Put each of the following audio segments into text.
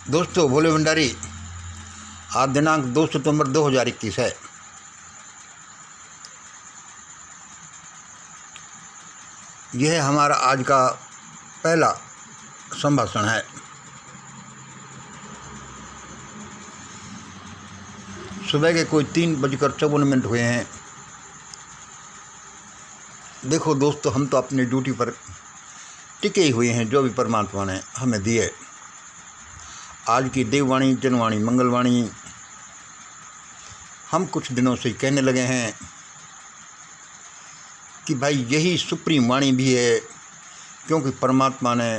दोस्तों, भोले भंडारी। आज दिनांक 2 सितंबर 2021 है। यह हमारा आज का पहला संभाषण है। सुबह के कोई 3:54 हुए हैं। देखो दोस्तों, हम तो अपनी ड्यूटी पर टिके ही हुए हैं, जो भी परमात्मा ने हमें दिए। आज की देववाणी, जनवाणी, मंगलवाणी हम कुछ दिनों से कहने लगे हैं कि भाई यही सुप्रीम वाणी भी है, क्योंकि परमात्मा ने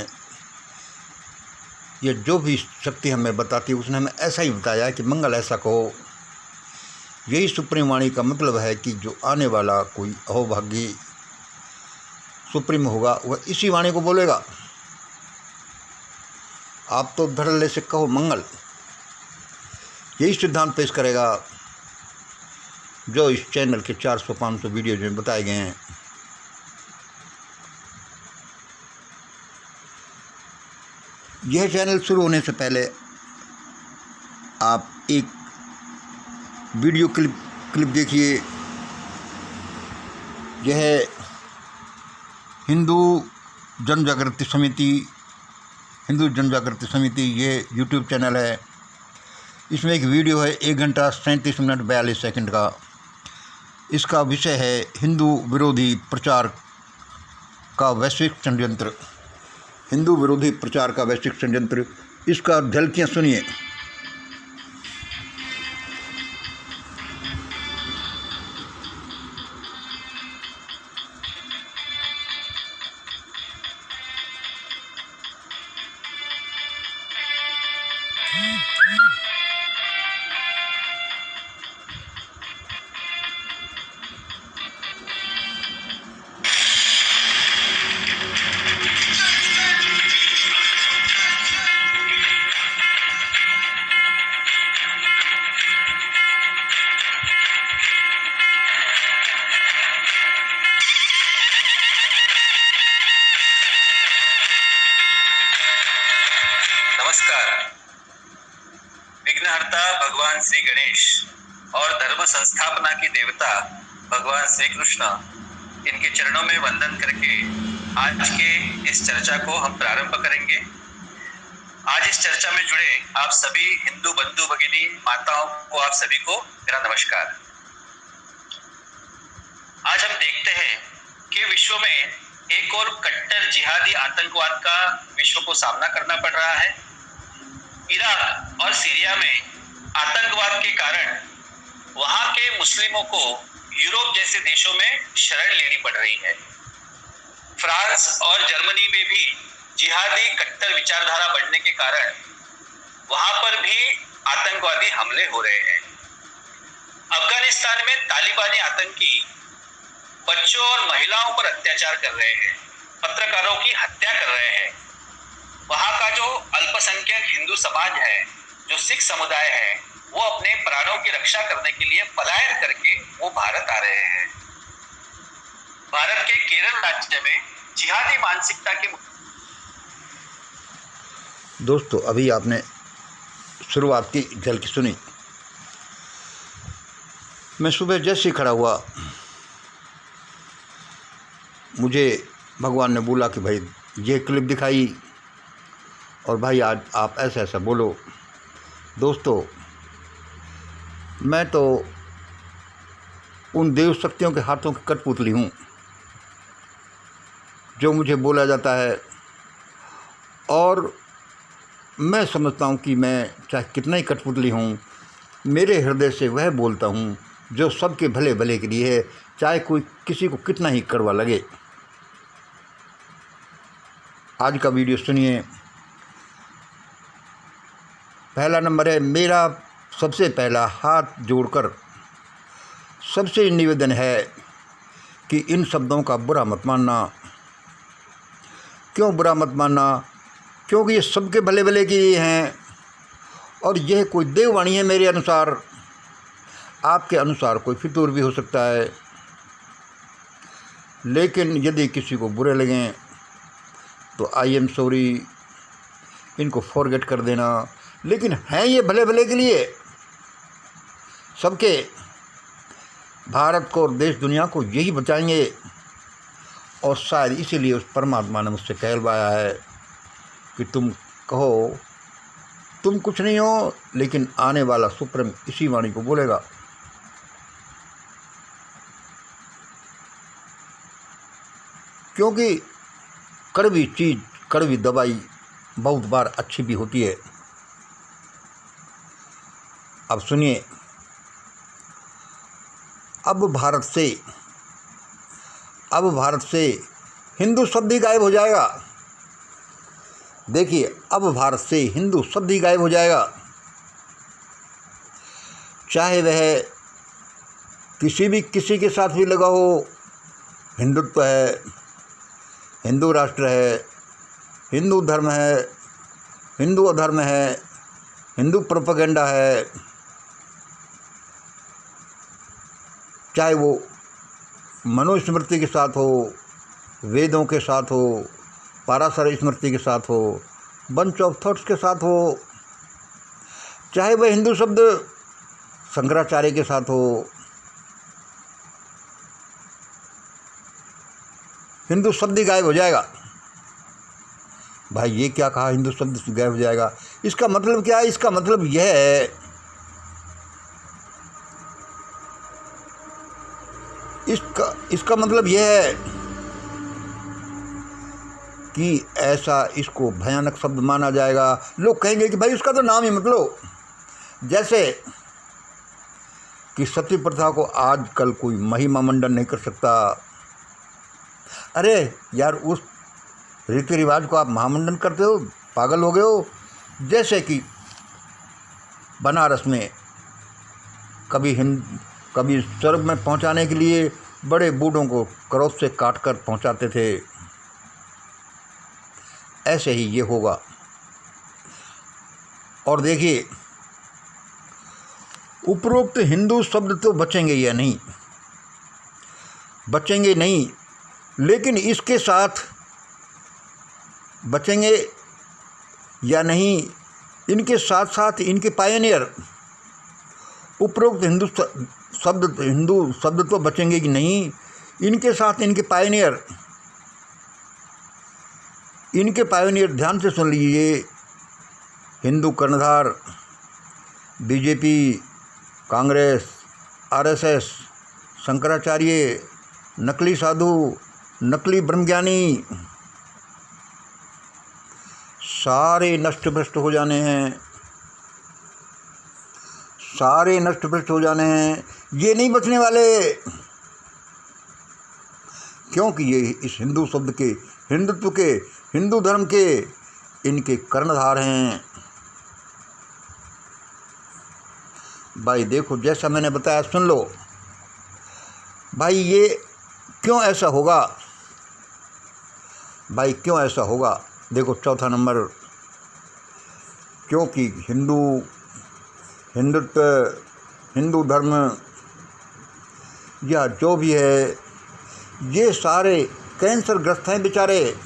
ये जो भी शक्ति हमें बताती है उसने हमें ऐसा ही बताया कि मंगल ऐसा कहो। यही सुप्रीम वाणी का मतलब है कि जो आने वाला कोई अहोभागी सुप्रीम होगा वह इसी वाणी को बोलेगा। आप तो धड़ल्ले से कहो मंगल, यही सिद्धांत पेश करेगा जो इस चैनल के 400-500 वीडियोज में बताए गए हैं। यह चैनल शुरू होने से पहले आप एक वीडियो क्लिप देखिए। यह हिंदू जनजागृति समिति ये यूट्यूब चैनल है। इसमें एक वीडियो है 1 घंटा 37 मिनट 42 सेकंड का। इसका विषय है हिंदू विरोधी प्रचार का वैश्विक षड्यंत्र। हिंदू विरोधी प्रचार का वैश्विक षड्यंत्र, इसका झलकियाँ सुनिए। नमस्कार। विघ्नहर्ता भगवान श्री गणेश और धर्म संस्थापना के देवता भगवान श्री कृष्ण, इनके चरणों में वंदन करके आज के इस चर्चा को हम प्रारंभ करेंगे। आज इस चर्चा में जुड़े आप सभी हिंदू बंधु भगिनी माताओं को, आप सभी को मेरा नमस्कार। आज हम देखते हैं कि विश्व में एक और कट्टर जिहादी आतंकवाद का विश्व को सामना करना पड़ रहा है। इराक और सीरिया में आतंकवाद के कारण वहां के मुस्लिमों को यूरोप जैसे देशों में शरण लेनी पड़ रही है। फ्रांस और जर्मनी में भी जिहादी कट्टर विचारधारा बढ़ने के कारण वहां पर भी आतंकवादी हमले हो रहे हैं। अफगानिस्तान में तालिबानी आतंकी बच्चों और महिलाओं पर अत्याचार कर रहे हैं, पत्रकारों की हत्या कर रहे हैं। वहां का जो अल्पसंख्यक हिंदू समाज है, जो सिख समुदाय है, वो अपने प्राणों की रक्षा करने के लिए पलायन करके वो भारत आ रहे हैं। भारत के केरल राज्य में जिहादी मानसिकता के दोस्तों, अभी आपने शुरुआत की झलकी सुनी। मैं सुबह जैसे ही खड़ा हुआ, मुझे भगवान ने बोला कि भाई ये क्लिप दिखाई और भाई आज आप ऐसा ऐसा बोलो। दोस्तों, मैं तो उन देव शक्तियों के हाथों की कठपुतली हूँ। जो मुझे बोला जाता है और मैं समझता हूँ कि मैं चाहे कितना ही कठपुतली हूँ, मेरे हृदय से वह बोलता हूँ जो सबके भले भले के लिए है, चाहे कोई किसी को कितना ही कड़वा लगे। आज का वीडियो सुनिए। पहला नंबर है, मेरा सबसे पहला हाथ जोड़कर सबसे निवेदन है कि इन शब्दों का बुरा मत मानना। क्यों बुरा मत मानना? क्योंकि ये सबके भले भले के लिए हैं और यह कोई देववाणी है। मेरे अनुसार, आपके अनुसार कोई फितूर भी हो सकता है, लेकिन यदि किसी को बुरे लगें तो आई एम सॉरी, इनको फॉरगेट कर देना। लेकिन हैं ये भले भले के लिए सबके, भारत को और देश दुनिया को यही बचाएंगे। और शायद इसीलिए उस परमात्मा ने मुझसे कहलवाया है कि तुम कहो तुम कुछ नहीं हो, लेकिन आने वाला सुप्रीम इसी वाणी को बोलेगा। क्योंकि कड़वी चीज़, कड़वी दवाई बहुत बार अच्छी भी होती है। अब सुनिए, अब भारत से हिंदू शब्द ही गायब हो जाएगा। देखिए, अब भारत से हिंदू शब्द ही गायब हो जाएगा। चाहे वह किसी के साथ भी लगा हो, हिंदुत्व है, हिंदू राष्ट्र है, हिंदू धर्म है, हिंदू अधर्म है, हिंदू प्रोपेगेंडा है, चाहे वो मनुस्मृति के साथ हो, वेदों के साथ हो, पाराशर स्मृति के साथ हो, बंच ऑफ थॉट्स के साथ हो, चाहे वह हिंदू शब्द शंकराचार्य के साथ हो, हिंदू शब्द ही गायब हो जाएगा। भाई ये क्या कहा, हिंदू शब्द गायब हो जाएगा? इसका मतलब क्या है? इसका मतलब यह है इसका मतलब यह है कि ऐसा इसको भयानक शब्द माना जाएगा। लोग कहेंगे कि भाई उसका तो नाम ही मत लो। जैसे कि सती प्रथा को आजकल कोई महिमा मंडन नहीं कर सकता। अरे यार, उस रीति रिवाज को आप महामंडन करते हो, पागल हो गए हो। जैसे कि बनारस में कभी स्वर्ग में पहुंचाने के लिए बड़े बूढ़ों को क्रॉस से काट कर पहुंचाते थे, ऐसे ही ये होगा। और देखिए, उपरोक्त हिंदू शब्द तो बचेंगे या नहीं, बचेंगे नहीं, लेकिन इसके साथ बचेंगे या नहीं, इनके साथ साथ इनके पायनियर, उपरोक्त हिंदू शब्द तो बचेंगे कि नहीं, इनके साथ इनके पायनियर ध्यान से सुन लीजिए। हिंदू कर्णधार, बीजेपी, कांग्रेस, आरएसएस, शंकराचार्य, नकली साधु, नकली ब्रह्मज्ञानी, सारे नष्ट भ्रष्ट हो जाने हैं, सारे नष्ट भ्रष्ट हो जाने हैं। ये नहीं बचने वाले, क्योंकि ये इस हिंदू शब्द के, हिंदुत्व के, हिंदू धर्म के इनके कर्णधार हैं। भाई देखो, जैसा मैंने बताया, सुन लो भाई। ये क्यों ऐसा होगा भाई, क्यों ऐसा होगा? देखो, चौथा नंबर, क्योंकि हिंदुत्व, हिंदू धर्म या जो भी है, ये सारे कैंसर ग्रस्त हैं बेचारे,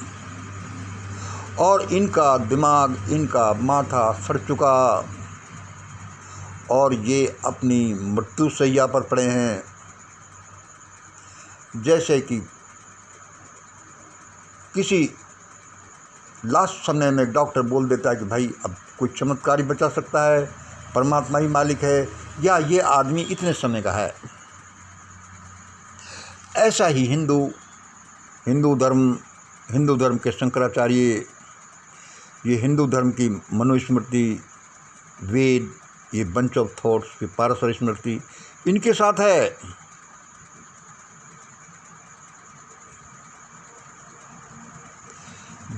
और इनका दिमाग, इनका माथा सड़ चुका, और ये अपनी मृत्यु शैया पर पड़े हैं। जैसे कि किसी लास्ट समय में डॉक्टर बोल देता है कि भाई अब कोई चमत्कार ही बचा सकता है, परमात्मा ही मालिक है, या ये आदमी इतने समय का है। ऐसा ही हिंदू धर्म के शंकराचार्य, ये हिंदू धर्म की मनुस्मृति, वेद, ये बंच ऑफ थॉट्स, ये पाराशर स्मृति, इनके साथ है।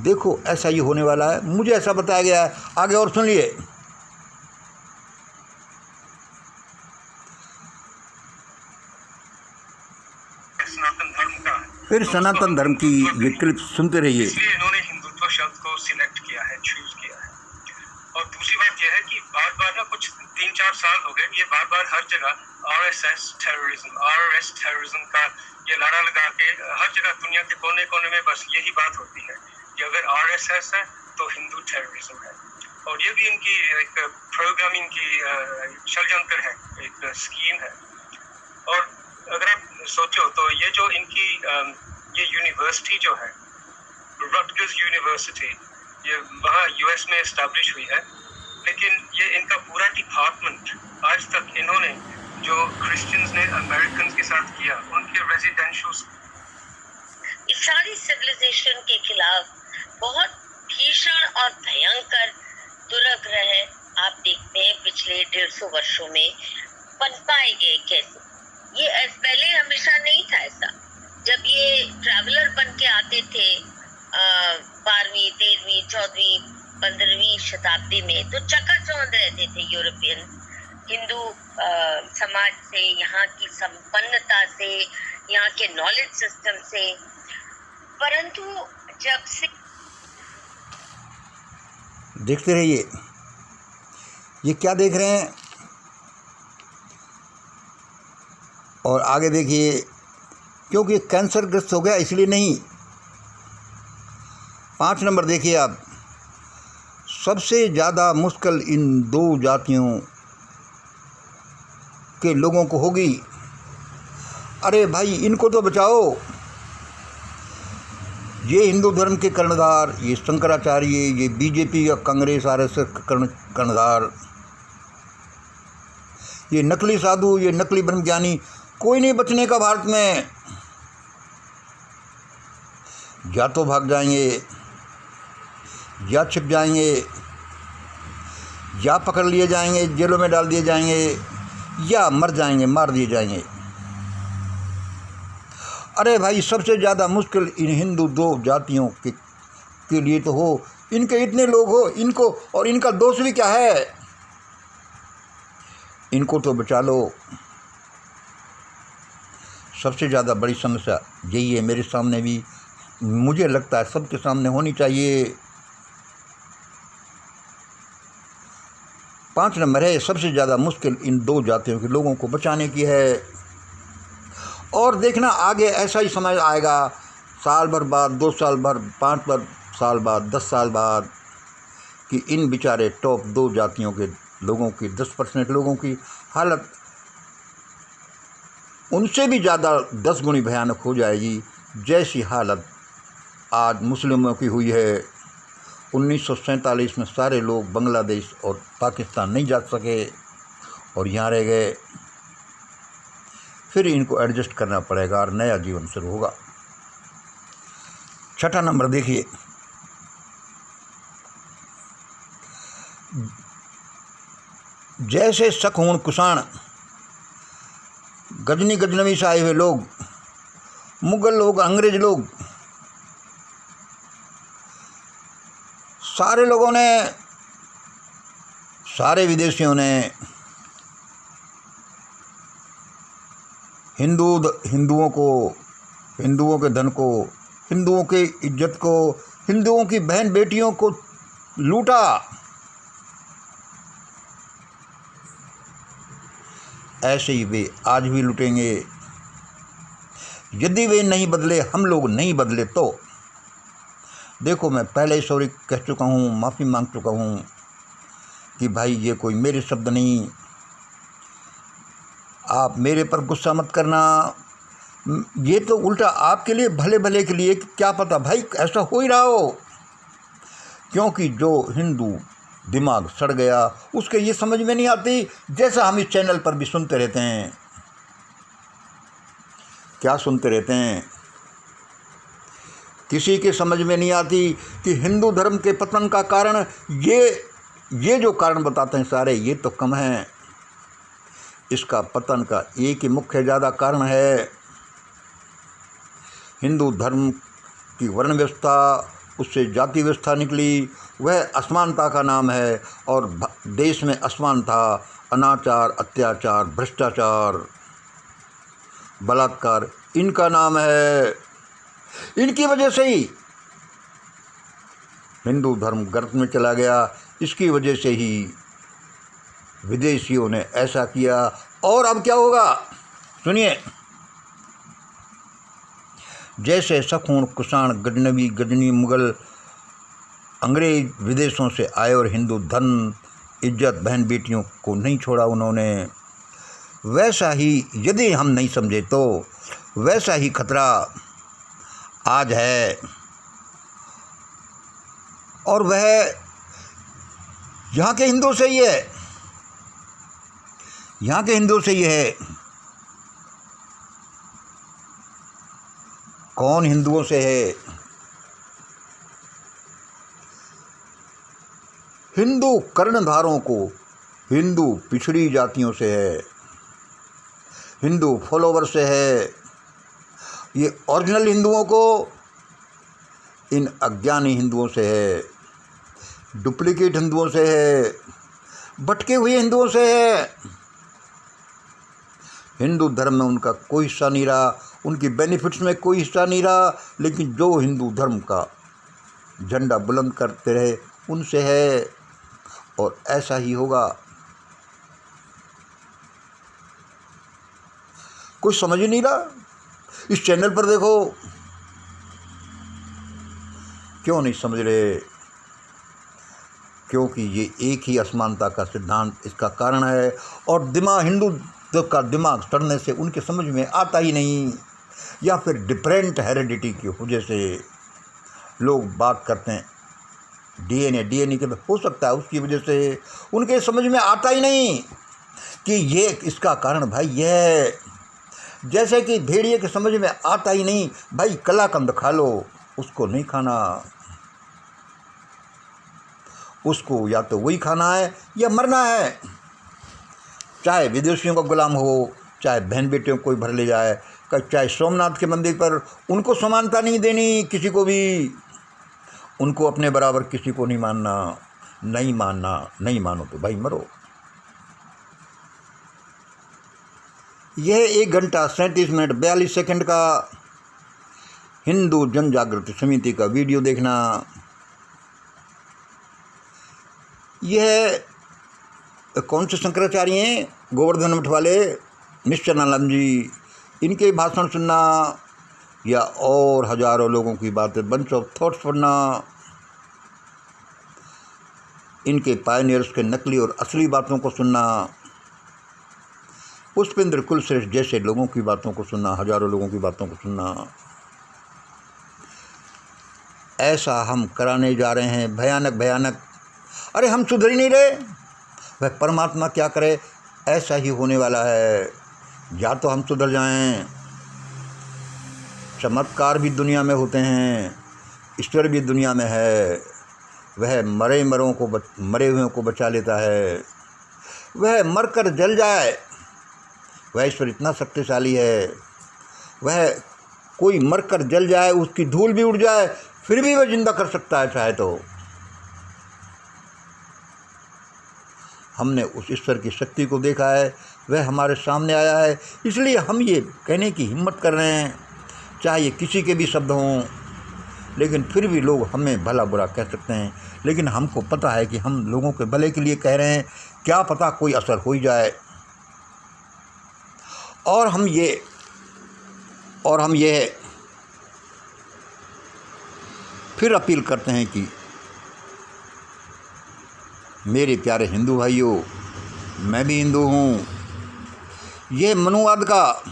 देखो, ऐसा ही होने वाला है, मुझे ऐसा बताया गया है। आगे और सुनिए। फिर सनातन धर्म की ये क्लिप सुनते रहिए। इसलिए इन्होंने हिंदुत्व शब्द को सिलेक्ट किया है, चूज किया है। और दूसरी बात यह है कि बार ना कुछ 3-4 साल हो गए, ये बार हर जगह आरएस टेररिज्म का ये नारा लगा के हर जगह दुनिया के कोने कोने में बस यही बात होती है कि अगर आरएसएस है तो हिंदू टेररिज्म है। और ये भी इनकी एक प्रोग्रामिंग की षड्यंत्र है, एक स्कीम है। और अगर आप सोचो तो ये जो इनकी ये यूनिवर्सिटी जो है, रटगर्स यूनिवर्सिटी, ये वहाँ यूएस में इस्टेब्लिश हुई है, लेकिन ये इनका पूरा डिपार्टमेंट आज तक इन्होंने जो क्रिश्चियंस ने अमेरिकन के साथ किया, उनके रेजिडेंशियल, इस सारी सिविलाइजेशन के खिलाफ बहुत भीषण और भयंकर दुराग्रह आप देखते हैं पिछले 150 वर्षों में पनपाए गए कैसे। ये पहले हमेशा नहीं था ऐसा। जब ये ट्रैवलर बन के आते थे 12वीं, 13वीं, 14वीं, 15वीं शताब्दी में, तो चकाचौंध रहते थे यूरोपियन हिंदू समाज से, यहाँ की संपन्नता से, यहाँ के नॉलेज सिस्टम से। परंतु जब से देखते रहिए, ये क्या देख रहे हैं और आगे देखिए, क्योंकि कैंसर ग्रस्त हो गया इसलिए नहीं। 5 नंबर देखिए आप, सबसे ज़्यादा मुश्किल इन 2 जातियों के लोगों को होगी। अरे भाई, इनको तो बचाओ। ये हिंदू धर्म के कर्णधार, ये शंकराचार्य, ये बीजेपी या कांग्रेस आरएसएस कर्णधार, ये नकली साधु, ये नकली ब्रह्मज्ञानी, कोई नहीं बचने का भारत में। या तो भाग जाएंगे, या छिप जाएंगे, या पकड़ लिए जाएंगे, जेलों में डाल दिए जाएंगे, या मर जाएंगे, मार दिए जाएंगे। अरे भाई, सबसे ज़्यादा मुश्किल इन हिंदू 2 जातियों के लिए तो हो। इनके इतने लोग हो, इनको, और इनका दोष भी क्या है? इनको तो बचा लो। सबसे ज़्यादा बड़ी समस्या यही है, मेरे सामने भी, मुझे लगता है सबके सामने होनी चाहिए। 5 नंबर है, सबसे ज़्यादा मुश्किल इन 2 जातियों के लोगों को बचाने की है। और देखना आगे ऐसा ही समय आएगा, साल भर बाद, 2 साल बाद, 5 साल बाद, 10 साल बाद, कि इन बेचारे टॉप 2 जातियों के लोगों की, 10% लोगों की हालत उनसे भी ज़्यादा 10 गुनी भयानक हो जाएगी, जैसी हालत आज मुस्लिमों की हुई है। 1947 में सारे लोग बांग्लादेश और पाकिस्तान नहीं जा सके और यहाँ रह गए। फिर इनको एडजस्ट करना पड़ेगा और नया जीवन शुरू होगा। 6ठा नंबर देखिए, जैसे शक, कुषाण, गजनी गजनवी से आए हुए लोग, मुगल लोग, अंग्रेज लोग, सारे लोगों ने, सारे विदेशियों ने हिंदुओं को, हिंदुओं के धन को, हिंदुओं की इज्जत को, हिंदुओं की बहन बेटियों को लूटा। ऐसे ही वे आज भी लूटेंगे यदि वे नहीं बदले, हम लोग नहीं बदले तो। देखो, मैं पहले ही सॉरी कह चुका हूँ, माफ़ी मांग चुका हूँ कि भाई ये कोई मेरे शब्द नहीं, आप मेरे पर गुस्सा मत करना, ये तो उल्टा आपके लिए, भले भले के लिए, क्या पता भाई ऐसा हो ही रहा हो। क्योंकि जो हिंदू दिमाग सड़ गया उसके ये समझ में नहीं आती, जैसा हम इस चैनल पर भी सुनते रहते हैं। क्या सुनते रहते हैं? किसी के समझ में नहीं आती कि हिंदू धर्म के पतन का कारण ये जो कारण बताते हैं सारे, ये तो कम है। इसका पतन का एक ही मुख्य ज़्यादा कारण है, हिंदू धर्म की वर्ण व्यवस्था, उससे जाति व्यवस्था निकली, वह असमानता का नाम है। और देश में असमानता, अनाचार, अत्याचार, भ्रष्टाचार, बलात्कार, इनका नाम है। इनकी वजह से ही हिंदू धर्म गर्त में चला गया, इसकी वजह से ही विदेशियों ने ऐसा किया। और अब क्या होगा सुनिए, जैसे शक, कुषाण, गजनवी, गजनी, मुगल, अंग्रेज विदेशों से आए और हिंदू धर्म, इज्जत, बहन बेटियों को नहीं छोड़ा उन्होंने, वैसा ही यदि हम नहीं समझे तो वैसा ही खतरा आज है। और वह यहाँ के हिंदू से ही है, यहाँ के हिंदू से ही है। कौन हिंदुओं से है? हिंदू कर्णधारों को, हिंदू पिछड़ी जातियों से है, हिंदू फॉलोवर से है। ये ओरिजिनल हिंदुओं को इन अज्ञानी हिंदुओं से है, डुप्लीकेट हिंदुओं से है, भटके हुए हिंदुओं से है। हिंदू धर्म में उनका कोई हिस्सा नहीं रहा, उनकी बेनिफिट्स में कोई हिस्सा नहीं रहा, लेकिन जो हिंदू धर्म का झंडा बुलंद करते रहे उनसे है, और ऐसा ही होगा। कुछ समझ ही नहीं रहा। इस चैनल पर देखो, क्यों नहीं समझ रहे? क्योंकि ये एक ही असमानता का सिद्धांत इसका कारण है, और हिंदू का दिमाग सड़ने से उनके समझ में आता ही नहीं, या फिर डिफरेंट हेरिडिटी की वजह से लोग बात करते हैं। डीएनए के हो सकता है उसकी वजह से उनके समझ में आता ही नहीं कि ये इसका कारण भाई ये है। जैसे कि भेड़िए के समझ में आता ही नहीं भाई कलाकंद खा लो, उसको नहीं खाना, उसको या तो वही खाना है या मरना है। चाहे विदेशियों का गुलाम हो, चाहे बहन बेटियों को कोई भर ले जाए, चाहे सोमनाथ के मंदिर पर उनको समानता नहीं देनी किसी को भी, उनको अपने बराबर किसी को नहीं मानना, नहीं मानो तो भाई मरो। यह 1 घंटा 37 मिनट 42 सेकंड का हिंदू जन जागृति समिति का वीडियो देखना। यह कौन से शंकराचार्य हैं? गोवर्धन मठ वाले निश्चलानंद जी, इनके भाषण सुनना या और हजारों लोगों की बातें, बंच ऑफ थॉट्स पढ़ना, इनके पायनियर्स के नकली और असली बातों को सुनना, पुष्पेंद्र कुलश्रेष्ठ जैसे लोगों की बातों को सुनना, हजारों लोगों की बातों को सुनना। ऐसा हम कराने जा रहे हैं, भयानक। अरे हम सुधर ही नहीं रहे, वह परमात्मा क्या करे, ऐसा ही होने वाला है। या तो हम सुधर जाएं। चमत्कार भी दुनिया में होते हैं, ईश्वर भी दुनिया में है। वह मरे हुओं को बचा लेता है। वह मरकर जल जाए, वह ईश्वर इतना शक्तिशाली है। वह कोई मरकर जल जाए, उसकी धूल भी उड़ जाए, फिर भी वह जिंदा कर सकता है चाहे तो। हमने उस ईश्वर की शक्ति को देखा है, वह हमारे सामने आया है, इसलिए हम ये कहने की हिम्मत कर रहे हैं। चाहे ये किसी के भी शब्द हों, लेकिन फिर भी लोग हमें भला बुरा कह सकते हैं, लेकिन हमको पता है कि हम लोगों के भले के लिए कह रहे हैं। क्या पता कोई असर हो ही जाए। और हम ये फिर अपील करते हैं कि मेरे प्यारे हिंदू भाइयों, मैं भी हिंदू हूँ। ये मनुवाद का,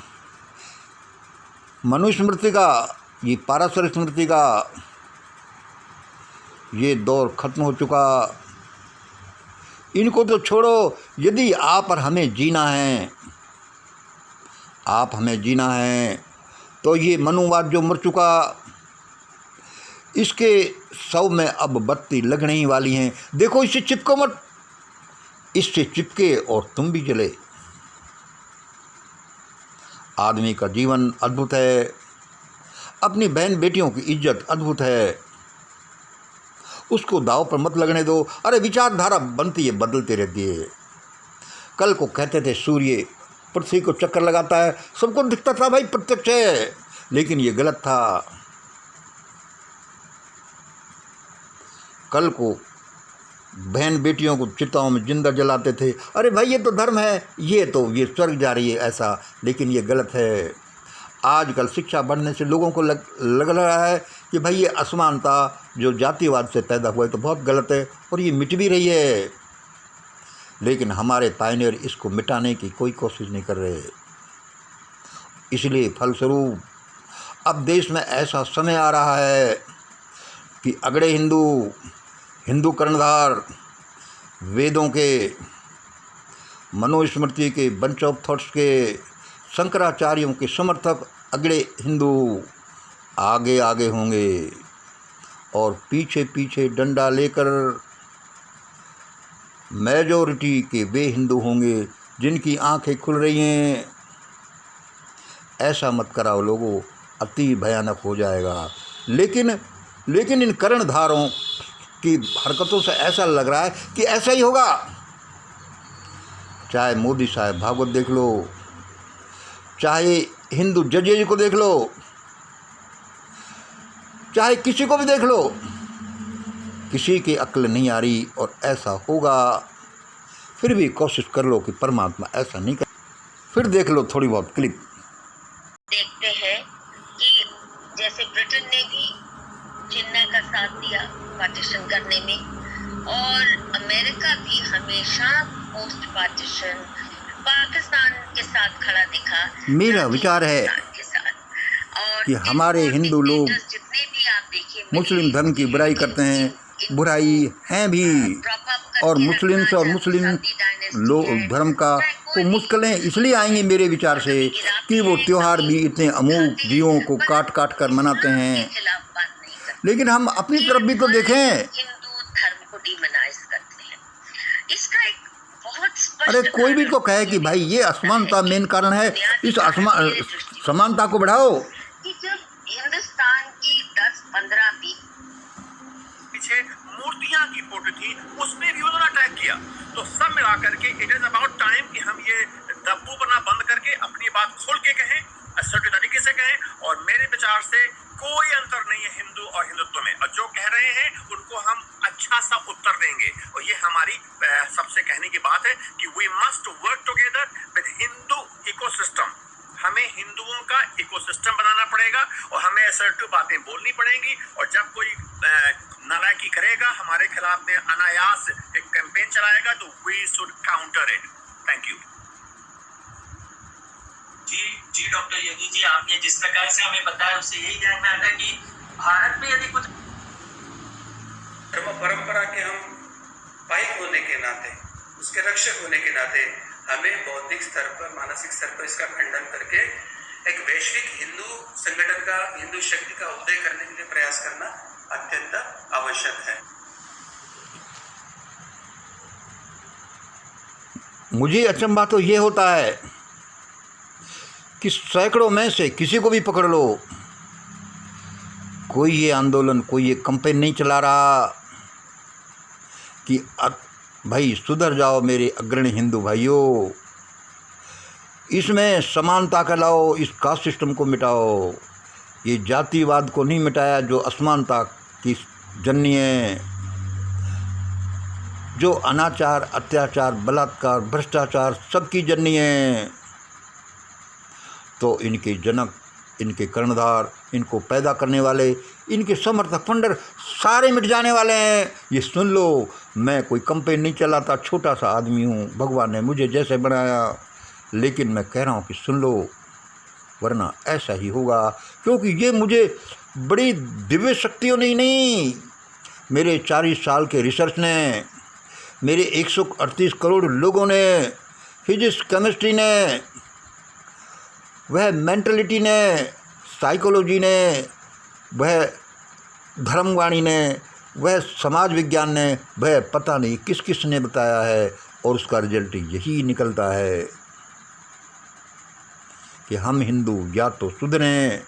मनुस्मृति का, ये पाराशर स्मृति का ये दौर ख़त्म हो चुका। इनको तो छोड़ो। यदि आप और हमें जीना है, तो ये मनुवाद जो मर चुका, इसके शव में अब बत्ती लगने ही वाली हैं। देखो, इससे चिपको मत, इससे चिपके और तुम भी जले। आदमी का जीवन अद्भुत है, अपनी बहन बेटियों की इज्जत अद्भुत है, उसको दाव पर मत लगने दो। अरे विचारधारा बनती है, बदलती रहती है। कल को कहते थे सूर्य पृथ्वी को चक्कर लगाता है, सबको दिखता था भाई प्रत्यक्ष है, लेकिन ये गलत था। कल को बहन बेटियों को चिताओं में जिंदा जलाते थे। अरे भाई ये तो धर्म है, ये स्वर्ग जा रही है ऐसा, लेकिन ये गलत है। आजकल शिक्षा बढ़ने से लोगों को लग रहा है कि भाई ये असमानता जो जातिवाद से पैदा हुआ है तो बहुत गलत है और ये मिट भी रही है, लेकिन हमारे पायनियर इसको मिटाने की कोई कोशिश नहीं कर रहे। इसलिए फलस्वरूप अब देश में ऐसा समय आ रहा है कि अगड़े हिंदू कर्णधार, वेदों के, मनुस्मृति के, बंच ऑफ थॉट्स के, शंकराचार्यों के समर्थक अगड़े हिंदू आगे आगे होंगे और पीछे पीछे डंडा लेकर मेजॉरिटी के वे हिंदू होंगे जिनकी आंखें खुल रही हैं। ऐसा मत कराओ लोगों, अति भयानक हो जाएगा। लेकिन इन कर्णधारों की हरकतों से ऐसा लग रहा है कि ऐसा ही होगा। चाहे मोदी साहब भागवत देख लो, चाहे हिंदू जजेज को देख लो, चाहे किसी को भी देख लो, किसी की अक्ल नहीं आ रही और ऐसा होगा। फिर भी कोशिश कर लो कि परमात्मा ऐसा नहीं कर। फिर देख लो थोड़ी बहुत क्लिप। देखते हैं कि जैसे ब्रिटेन ने भी जिन्ना का साथ दिया पार्टीशन करने में, और अमेरिका भी हमेशा पोस्ट पार्टीशन पाकिस्तान के साथ खड़ा दिखा। मेरा विचार है के साथ और कि हमारे हिंदू लोग जितने भी आप देखिए मुस्लिम धर्म की बुराई करते हैं, बुराई हैं भी, और मुस्लिम्स और मुस्लिम लोग धर्म का को मुश्किलें इसलिए आएंगी मेरे विचार से कि वो त्यौहार भी इतने अमूक जीवों को काट काट कर मनाते हैं। लेकिन हम अपनी तरफ भी तो देखें। हिंदू धर्म को डिमोनाइज करते हैं। इसका एक बहुत स्पष्ट अरे कोई भी तो कहे कि भाई ये असमानता मेन कारण है, इस समानता को बढ़ाओ। कि जब हिंदुस्तान की 10-15 भी पीछे मूर्तियां की फोटो थी, उसमें भी उन्होंने अटैक किया। तो सब मिला करके इट इज अबाउट टाइम कि हम ये दब्बू बना बंद करके अपनी बात खोल के कहें, असर्टिव तरीके से कहें। और मेरे विचार से कोई अंतर नहीं है हिंदू और हिंदुत्व में, और जो कह रहे हैं उनको हम अच्छा सा उत्तर देंगे। और ये हमारी सबसे कहने की बात है कि we must work together with Hindu ecosystem. हमें हिंदुओं का इकोसिस्टम बनाना पड़ेगा और हमें असर्टिव बातें बोलनी पड़ेंगी। और जब कोई नालायकी करेगा हमारे खिलाफ में, अनायास एक कैंपेन चलाएगा, तो we should counter it. Thank you. जी डॉक्टर योगी जी, आपने जिस प्रकार से हमें बताया उससे यही ध्यान में आता है कि भारत में यदि कुछ धर्म परंपरा के हम पाइक होने के नाते, उसके रक्षक होने के नाते, हमें बौद्धिक स्तर पर, मानसिक स्तर पर इसका खंडन करके एक वैश्विक हिंदू संगठन का, हिंदू शक्ति का उदय करने के लिए प्रयास करना अत्यंत आवश्यक है। मुझे अचंभा तो ये होता है कि सैकड़ों में से किसी को भी पकड़ लो, कोई ये आंदोलन, कोई ये कैंपेन नहीं चला रहा कि भाई सुधर जाओ मेरे अग्रणी हिंदू भाइयों, इसमें समानता का लाओ, इस कास्ट सिस्टम को मिटाओ। ये जातिवाद को नहीं मिटाया जो असमानता की जननी है, जो अनाचार, अत्याचार, बलात्कार, भ्रष्टाचार सबकी जननी है। तो इनके जनक, इनके कर्णधार, इनको पैदा करने वाले, इनके समर्थक फंडर सारे मिट जाने वाले हैं। ये सुन लो, मैं कोई कैंपेन नहीं चलाता, छोटा सा आदमी हूँ, भगवान ने मुझे जैसे बनाया, लेकिन मैं कह रहा हूँ कि सुन लो, वरना ऐसा ही होगा। क्योंकि ये मुझे बड़ी दिव्य शक्तियों ने नहीं, मेरे 40 साल के रिसर्च ने, मेरे 138 करोड़ लोगों ने, फिजिक्स, केमिस्ट्री ने, वह मेंटलिटी ने, साइकोलॉजी ने, वह धर्मवाणी ने, वह समाज विज्ञान ने, वह पता नहीं किस किस ने बताया है, और उसका रिजल्ट यही निकलता है कि हम हिंदू या तो सुधरें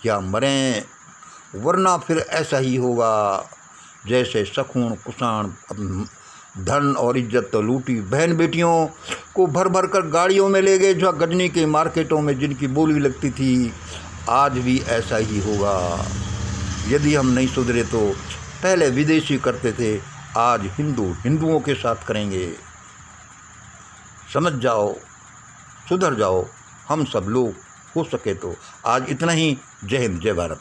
या मरें, वरना फिर ऐसा ही होगा जैसे शकुन कुषाण धन और इज्जत तो लूटी, बहन बेटियों को भर भर कर गाड़ियों में ले गए, जो गजनी के मार्केटों में जिनकी बोली लगती थी। आज भी ऐसा ही होगा यदि हम नहीं सुधरे तो। पहले विदेशी करते थे, आज हिंदुओं के साथ करेंगे। समझ जाओ, सुधर जाओ, हम सब लोग हो सके तो। आज इतना ही। जय हिंद, जय भारत।